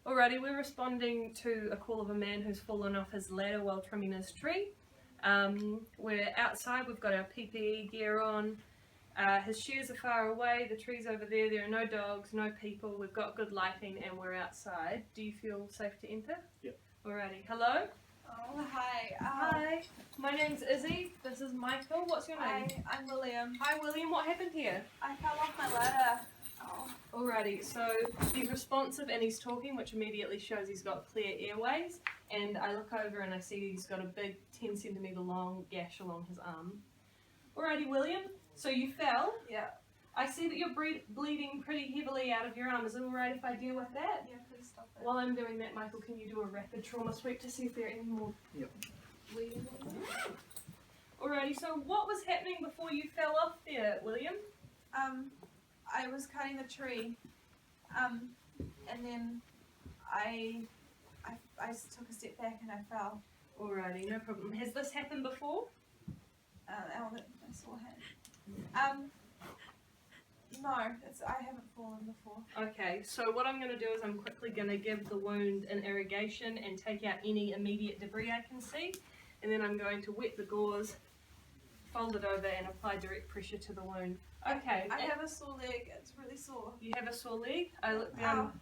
Alrighty, we're responding to a call of a man who's fallen off his ladder while trimming his tree. We're outside, we've got our PPE gear on. His shears are far away, the tree's over there, there are no dogs, no people, we've got good lighting and we're outside. Do you feel safe to enter? Yep. Alrighty, hello? Oh, hi. Hi, my name's Izzy, this is Michael, what's your name? Hi, I'm William. Hi William, what happened here? I fell off my ladder. Oh. Alrighty, so he's responsive and he's talking, which immediately shows he's got clear airways, and I look over and I see he's got a big 10 centimetre long gash along his arm. Alrighty William, so you fell. Yeah. I see that you're bleeding pretty heavily out of your arm. Is it alright if I deal with that? Yeah, please stop it. While I'm doing that, Michael, can you do a rapid trauma sweep to see if there are any more bleeding? Alrighty, so what was happening before you fell off there, William? I was cutting the tree, and then I took a step back and I fell. Alrighty, no problem. Has this happened before? I saw hand. No, I haven't fallen before. Okay, so what I'm going to do is I'm quickly going to give the wound an irrigation and take out any immediate debris I can see, and then I'm going to wet the gauze, fold it over and apply direct pressure to the wound. Okay. I have a sore leg, it's really sore. You have a sore leg? I look down.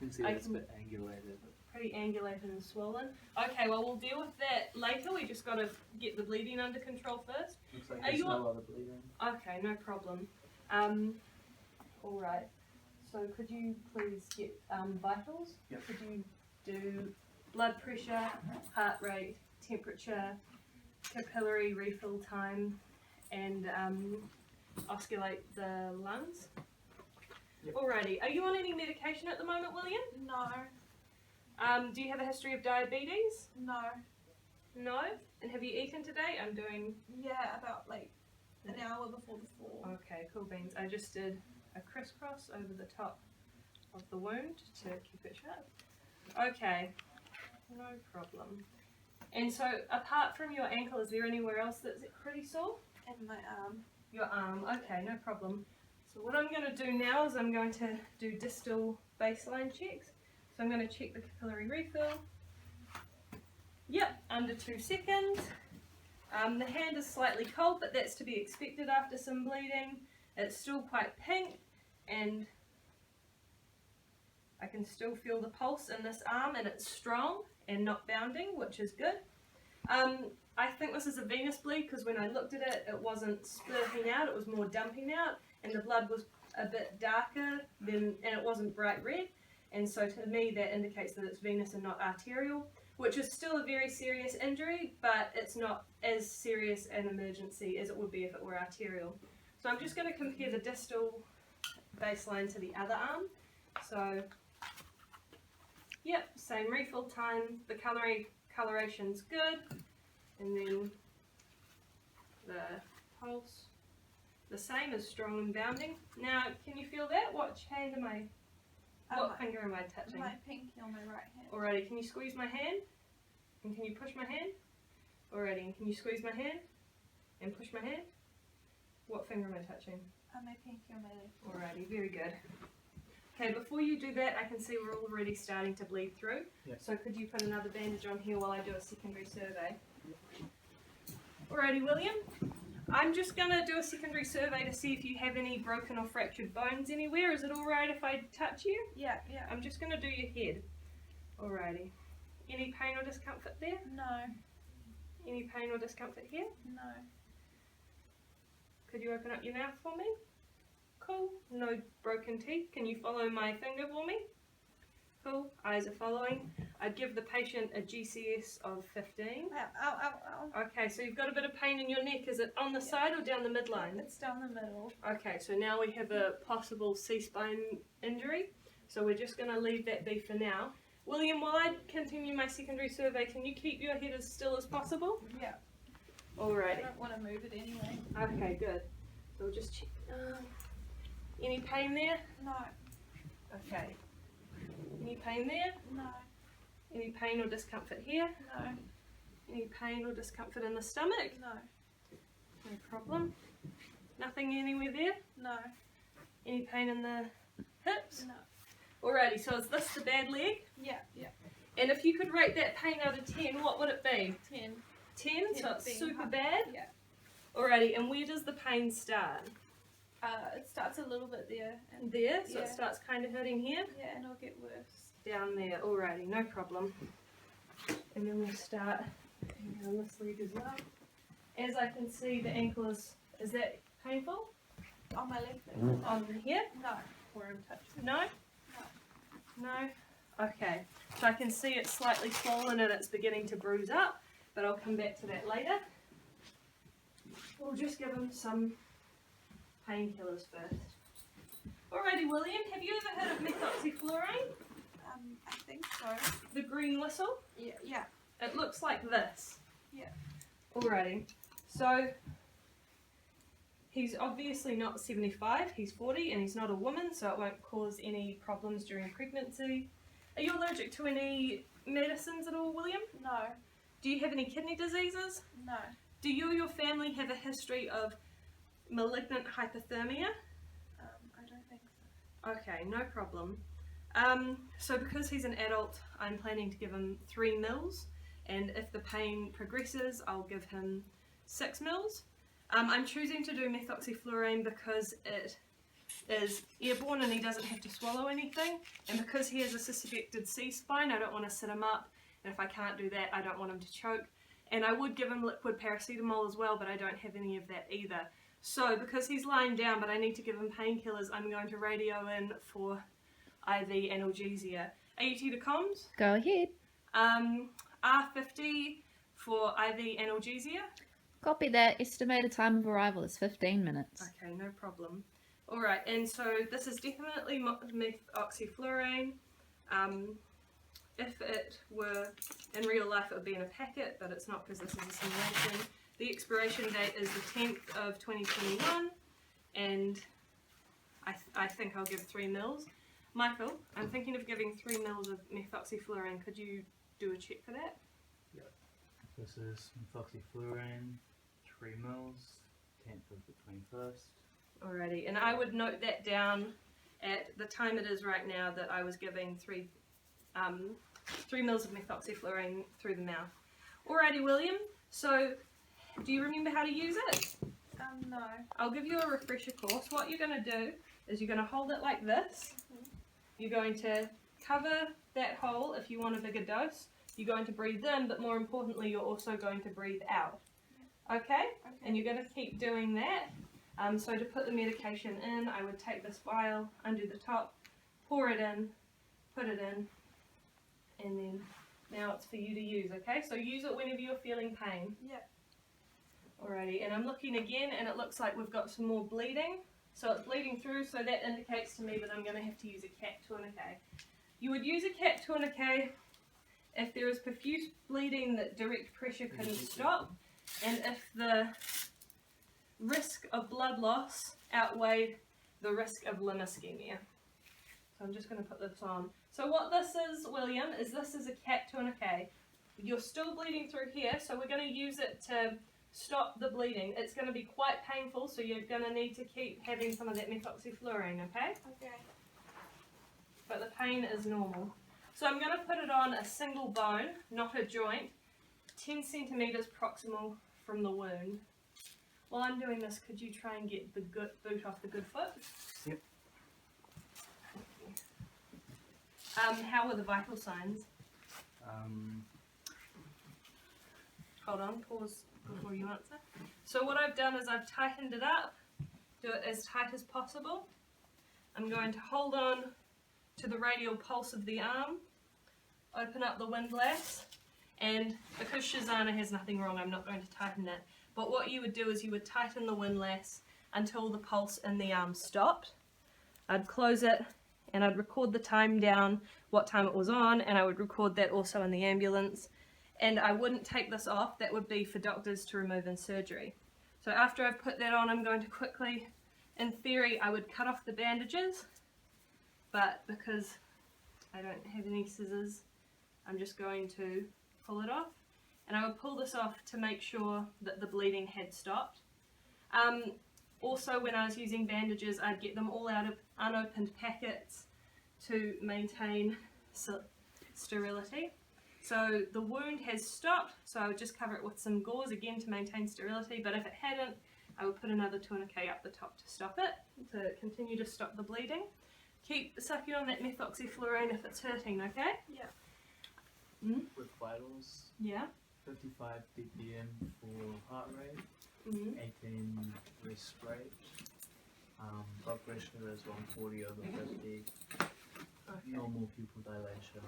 You can see it's a bit angulated. Pretty angulated and swollen. Okay, well we'll deal with that later. We just got to get the bleeding under control first. Looks like Are there's you no other bleeding. Okay, no problem. Alright, so could you please get vitals? Yep. Could you do blood pressure, heart rate, temperature, capillary refill time, and osculate the lungs? Yep. Alrighty, are you on any medication at the moment, William? No. Do you have a history of diabetes? No. No? And have you eaten today? I'm doing... Yeah, about like an hour before the fall. Okay, cool beans. I just did a crisscross over the top of the wound to keep it shut. Okay, no problem. And so, apart from your ankle, is there anywhere else that's pretty sore? And my arm. Your arm, okay, no problem. So what I'm going to do now is I'm going to do distal baseline checks. So I'm going to check the capillary refill. Yep, under 2 seconds. The hand is slightly cold, but that's to be expected after some bleeding. It's still quite pink, and I can still feel the pulse in this arm, and it's strong and not bounding, which is good. I think this is a venous bleed because when I looked at it, it wasn't splurting out, it was more dumping out, and the blood was a bit darker and it wasn't bright red. And so to me that indicates that it's venous and not arterial, which is still a very serious injury, but it's not as serious an emergency as it would be if it were arterial. So I'm just going to compare the distal baseline to the other arm. So, yep, same refill time, the coloration's good, and then the pulse, the same as strong and bounding. Now, can you feel that? What hand am I? What finger am I touching? My pinky on my right hand. Alrighty, can you squeeze my hand? And can you push my hand? Alrighty, and can you squeeze my hand? And push my hand? What finger am I touching? My pinky on my leg. Alrighty, very good. Okay, before you do that, I can see we're already starting to bleed through. Yep. So could you put another bandage on here while I do a secondary survey? Alrighty, William. I'm just going to do a secondary survey to see if you have any broken or fractured bones anywhere. Is it alright if I touch you? Yeah, yeah. I'm just going to do your head. Alrighty. Any pain or discomfort there? No. Any pain or discomfort here? No. Could you open up your mouth for me? Cool. No broken teeth. Can you follow my finger for me? Cool. Eyes are following. I'd give the patient a GCS of 15. Ow, ow, ow, ow. Okay, so you've got a bit of pain in your neck. Is it on the side or down the midline? It's down the middle. Okay, so now we have a possible C-spine injury. So we're just going to leave that be for now. William, while I continue my secondary survey, can you keep your head as still as possible? Yeah. Alrighty. I don't want to move it anyway. Okay, good. So we'll just check. Any pain there? No. Okay. Any pain there? No. Any pain or discomfort here? No. Any pain or discomfort in the stomach? No. No problem. Nothing anywhere there? No. Any pain in the hips? No. Alrighty, so is this the bad leg? Yeah, yeah. And if you could rate that pain out of 10, what would it be? 10. 10, so it's being super hard. bad? Yeah. Alrighty, and where does the pain start? It starts a little bit there. And There, so yeah. it starts kind of hurting here? Yeah, and it'll get worse. Down there, alrighty, no problem. And then we'll start down this leg as well. As I can see, the ankle is that painful? On my left leg. On here? No. Where I'm touching. No? No? Okay, so I can see it's slightly swollen and it's beginning to bruise up, but I'll come back to that later. We'll just give him some painkillers first. Alrighty, William, have you ever heard of methoxyflurane? I think so. The green whistle? Yeah, yeah. It looks like this. Yeah. Alrighty, so he's obviously not 75, he's 40, and he's not a woman, so it won't cause any problems during pregnancy. Are you allergic to any medicines at all, William? No. Do you have any kidney diseases? No. Do you or your family have a history of malignant hypothermia? I don't think so. Okay, no problem. So because he's an adult, I'm planning to give him 3 mils, and if the pain progresses, I'll give him 6 mils. I'm choosing to do methoxyflurane because it is airborne and he doesn't have to swallow anything, and because he has a suspected C-spine, I don't want to sit him up, and if I can't do that, I don't want him to choke. And I would give him liquid paracetamol as well, but I don't have any of that either. So because he's lying down but I need to give him painkillers, I'm going to radio in for IV analgesia. AUT to comms? Go ahead. R50 for IV analgesia. Copy that. Estimated time of arrival is 15 minutes. Okay, no problem. Alright, and so this is definitely methoxyflurane. If it were in real life, it would be in a packet, but it's not because this is a simulation. The expiration date is the 10th of 2021, and I think I'll give 3 mils. Michael, I'm thinking of giving 3 mils of methoxyflurane. Could you do a check for that? Yep. This is methoxyflurane, 3 mils, 10th of the 21st. Alrighty, and I would note that down at the time it is right now that I was giving 3 mils of methoxyflurane through the mouth. Alrighty, William, so do you remember how to use it? No. I'll give you a refresher course. What you're going to do is you're going to hold it like this. You're going to cover that hole if you want a bigger dose. You're going to breathe in, but more importantly, you're also going to breathe out. Okay? And you're going to keep doing that. So to put the medication in, I would take this vial, undo the top, pour it in, put it in, and then now it's for you to use, okay? So use it whenever you're feeling pain. Yeah. Alrighty, and I'm looking again and it looks like we've got some more bleeding. So it's bleeding through, so that indicates to me that I'm going to have to use a CAT tourniquet. You would use a CAT tourniquet if there is profuse bleeding that direct pressure couldn't stop, and if the risk of blood loss outweighed the risk of limb ischemia. So I'm just going to put this on. So what this is, William, is this is a CAT tourniquet. You're still bleeding through here, so we're going to use it to stop the bleeding. It's going to be quite painful, so you're going to need to keep having some of that methoxyflurane, okay? Okay. But the pain is normal. So I'm going to put it on a single bone, not a joint, 10 centimetres proximal from the wound. While I'm doing this, could you try and get the good boot off the good foot? Yep. How were the vital signs? Hold on, pause before you answer. So what I've done is I've tightened it up, do it as tight as possible. I'm going to hold on to the radial pulse of the arm, open up the windlass, and because Shazana has nothing wrong, I'm not going to tighten it. But what you would do is you would tighten the windlass until the pulse in the arm stopped. I'd close it and I'd record the time down, what time it was on, and I would record that also in the ambulance. And I wouldn't take this off, that would be for doctors to remove in surgery. So after I've put that on, I'm going to quickly, in theory, I would cut off the bandages, but because I don't have any scissors, I'm just going to pull it off. And I would pull this off to make sure that the bleeding had stopped. Also, when I was using bandages, I'd get them all out of unopened packets to maintain sterility. So the wound has stopped, so I would just cover it with some gauze again to maintain sterility, but if it hadn't, I would put another tourniquet up the top to stop it, to continue to stop the bleeding. Keep sucking on that methoxyfluorine if it's hurting, okay? Yeah. With vitals, Yeah. 55 BPM for heart rate, Mm-hmm. 18 wrist rate, blood pressure is 140 over 50, Okay. normal pupil dilation,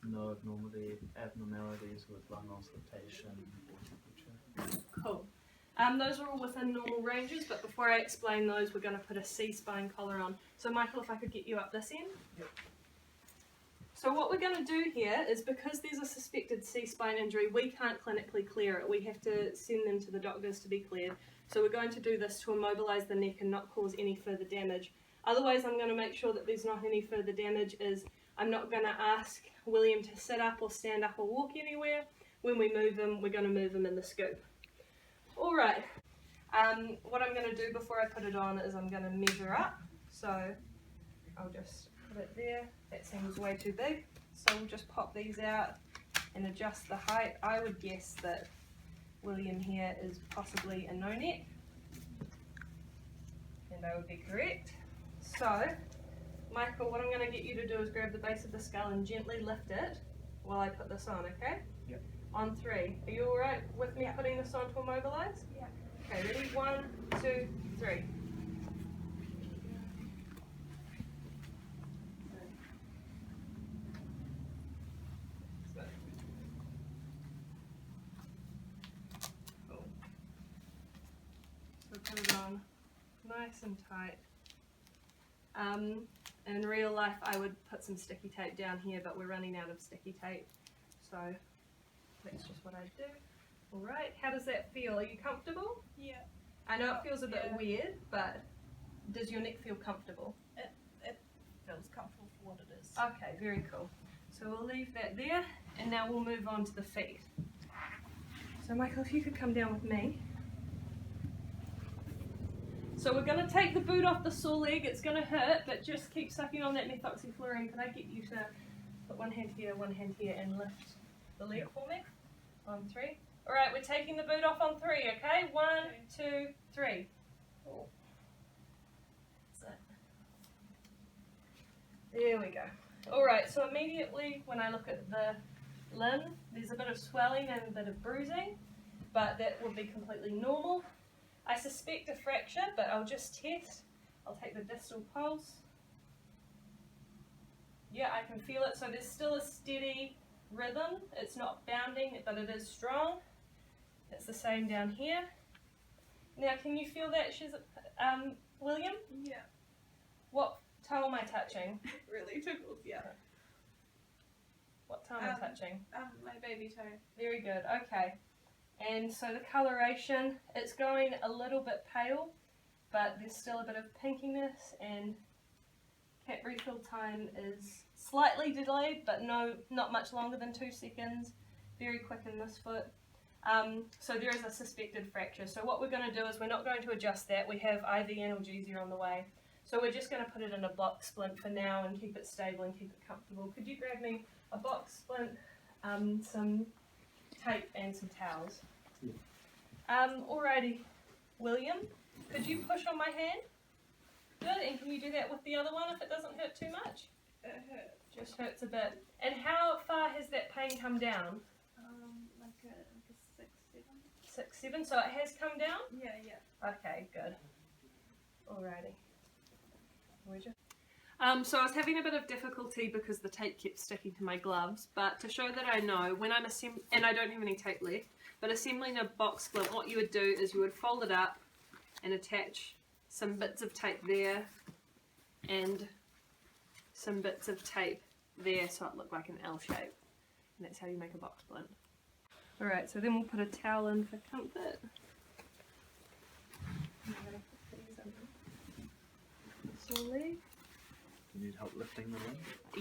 no abnormalities with lung auscultation or temperature. Cool. Those are all within normal ranges, but before I explain those, we're going to put a C-spine collar on. So Michael, if I could get you up this end. Yep. So what we're going to do here is, because there's a suspected C-spine injury, we can't clinically clear it. We have to send them to the doctors to be cleared. So we're going to do this to immobilise the neck and not cause any further damage. Otherwise, I'm going to make sure that there's not any further damage. I'm not going to ask William to sit up or stand up or walk anywhere. When we move him, we're going to move him in the scoop. Alright, what I'm going to do before I put it on is I'm going to measure up. So I'll just put it there. That seems way too big. So we'll just pop these out and adjust the height. I would guess that William here is possibly a no neck. And I would be correct. So, Michael, what I'm going to get you to do is grab the base of the skull and gently lift it while I put this on, okay? Yep. On 3. Are you alright with me putting this on to immobilise? Yeah. Okay, ready? 1, 2, 3. Cool. So put it on nice and tight. In real life I would put some sticky tape down here, but we're running out of sticky tape, so that's just what I do. Alright, how does that feel? Are you comfortable? Yeah. I know it feels a bit Yeah. weird, but does your neck feel comfortable? It feels comfortable for what it is. Okay, very cool. So we'll leave that there, and now we'll move on to the feet. So Michael, if you could come down with me. So we're going to take the boot off the sore leg. It's going to hurt, but just keep sucking on that methoxyfluorine. Could I get you to put one hand here, and lift the leg for me? On 3. Alright, we're taking the boot off on 3, okay? 1, 2, 3. Cool. That's it. There we go. Alright, so immediately when I look at the limb, there's a bit of swelling and a bit of bruising, but that would be completely normal. I suspect a fracture, but I'll just test. I'll take the distal pulse. Yeah, I can feel it. So there's still a steady rhythm. It's not bounding, but it is strong. It's the same down here. Now, can you feel that, William? Yeah. What toe am I touching? Really tickles, yeah. What toe am I touching? My baby toe. Very good, okay. And so the coloration, it's going a little bit pale, but there's still a bit of pinkiness, and cap refill time is slightly delayed, but not much longer than 2 seconds. Very quick in this foot. So there is a suspected fracture. So what we're going to do is we're not going to adjust that. We have IV analgesia on the way. So we're just going to put it in a box splint for now and keep it stable and keep it comfortable. Could you grab me a box splint, some tape and some towels? Yeah. Alrighty, William, could you push on my hand? Good, and can you do that with the other one if it doesn't hurt too much? It hurts. Just hurts a bit. And how far has that pain come down? Like a 6, 7. 6, 7, so it has come down? Yeah, yeah. Okay, good. Alrighty. So I was having a bit of difficulty because the tape kept sticking to my gloves, but to show that I know, when I'm and I don't have any tape left, but assembling a box splint, what you would do is you would fold it up and attach some bits of tape there and some bits of tape there so it looked like an L shape. And that's how you make a box splint. Alright, so then we'll put a towel in for comfort. I'm going to put these under slowly. You need help lifting the limb?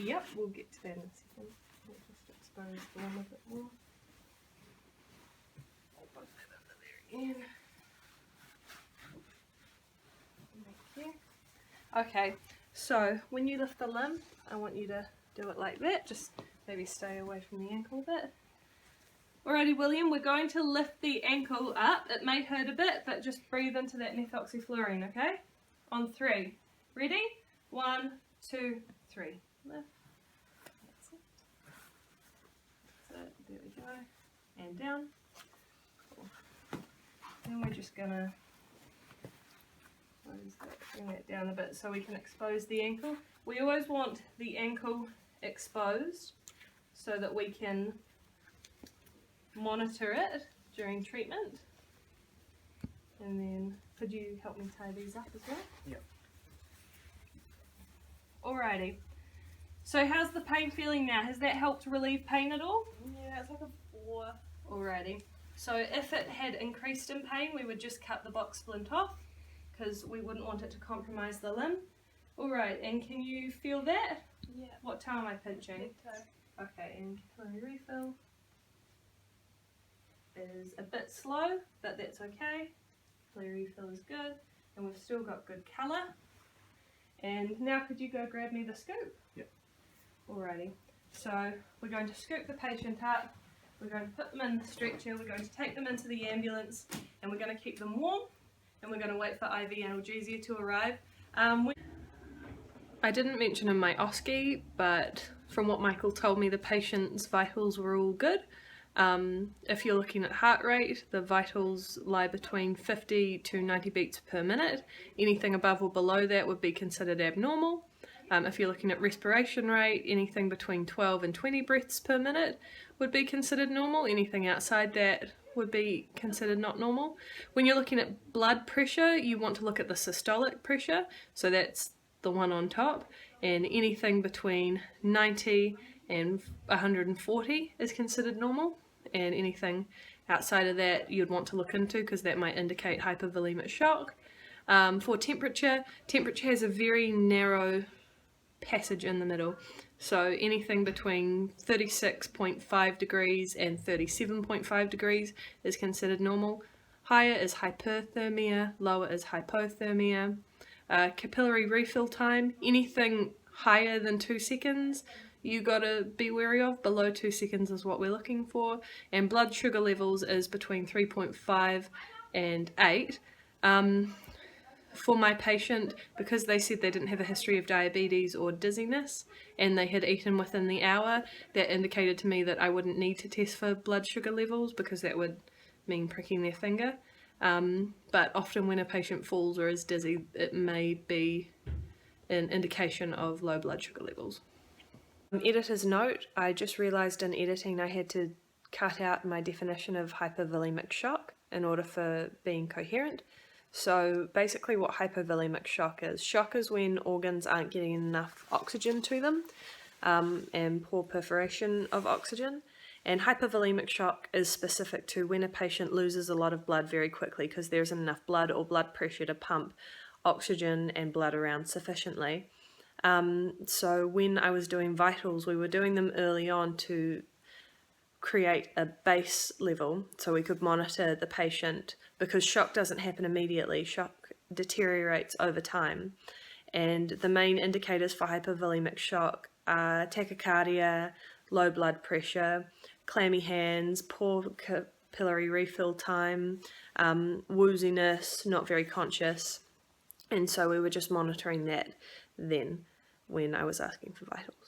Yep, we'll get to that in a second. We'll just expose the limb a bit more. I'll put that under there again. Thank you. Okay, So when you lift the limb, I want you to do it like that, just maybe stay away from the ankle a bit. Alrighty William, we're going to lift the ankle up. It may hurt a bit, but just breathe into that methoxyfluorine, okay? On 3. Ready? 1, 2, 3. Lift. That's it. That's it. There we go. And down. Cool. Then we're just gonna bring that down a bit so we can expose the ankle. We always want the ankle exposed so that we can monitor it during treatment. And then could you help me tie these up as well? Yep. Alrighty. So how's the pain feeling now? Has that helped relieve pain at all? Yeah, it's like a 4. Alrighty. So if it had increased in pain, we would just cut the box splint off because we wouldn't want it to compromise the limb. Alright, and can you feel that? Yeah. What toe am I pinching? Big toe. Okay, and capillary refill is a bit slow, but that's okay. Capillary refill is good, and we've still got good colour. And now could you go grab me the scoop? Yep. Alrighty, so we're going to scoop the patient up, we're going to put them in the stretcher, we're going to take them into the ambulance, and we're going to keep them warm, and we're going to wait for IV analgesia to arrive. I didn't mention in my OSCE, but from what Michael told me, the patient's vitals were all good. If you're looking at heart rate, the vitals lie between 50 to 90 beats per minute. Anything above or below that would be considered abnormal. If you're looking at respiration rate, anything between 12 and 20 breaths per minute would be considered normal. Anything outside that would be considered not normal. When you're looking at blood pressure, you want to look at the systolic pressure, so that's the one on top, and anything between 90 and 140 is considered normal, and anything outside of that you'd want to look into because that might indicate hypovolemic shock. For temperature has a very narrow passage in the middle, so anything between 36.5 degrees and 37.5 degrees is considered normal. Higher is hyperthermia, lower is hypothermia. Capillary refill time, anything higher than 2 seconds you gotta be wary of. Below 2 seconds is what we're looking for. And blood sugar levels is between 3.5 and 8. For my patient, because they said they didn't have a history of diabetes or dizziness and they had eaten within the hour, that indicated to me that I wouldn't need to test for blood sugar levels because that would mean pricking their finger. But often when a patient falls or is dizzy, it may be an indication of low blood sugar levels. Editor's note, I just realised in editing I had to cut out my definition of hypovolemic shock in order for being coherent. So basically what hypovolemic shock is when organs aren't getting enough oxygen to them, and poor perforation of oxygen. And hypovolemic shock is specific to when a patient loses a lot of blood very quickly because there isn't enough blood or blood pressure to pump oxygen and blood around sufficiently. So when I was doing vitals, we were doing them early on to create a base level so we could monitor the patient, because shock doesn't happen immediately, shock deteriorates over time. And the main indicators for hypovolemic shock are tachycardia, low blood pressure, clammy hands, poor capillary refill time, wooziness, not very conscious. And so we were just monitoring that then when I was asking for vitals.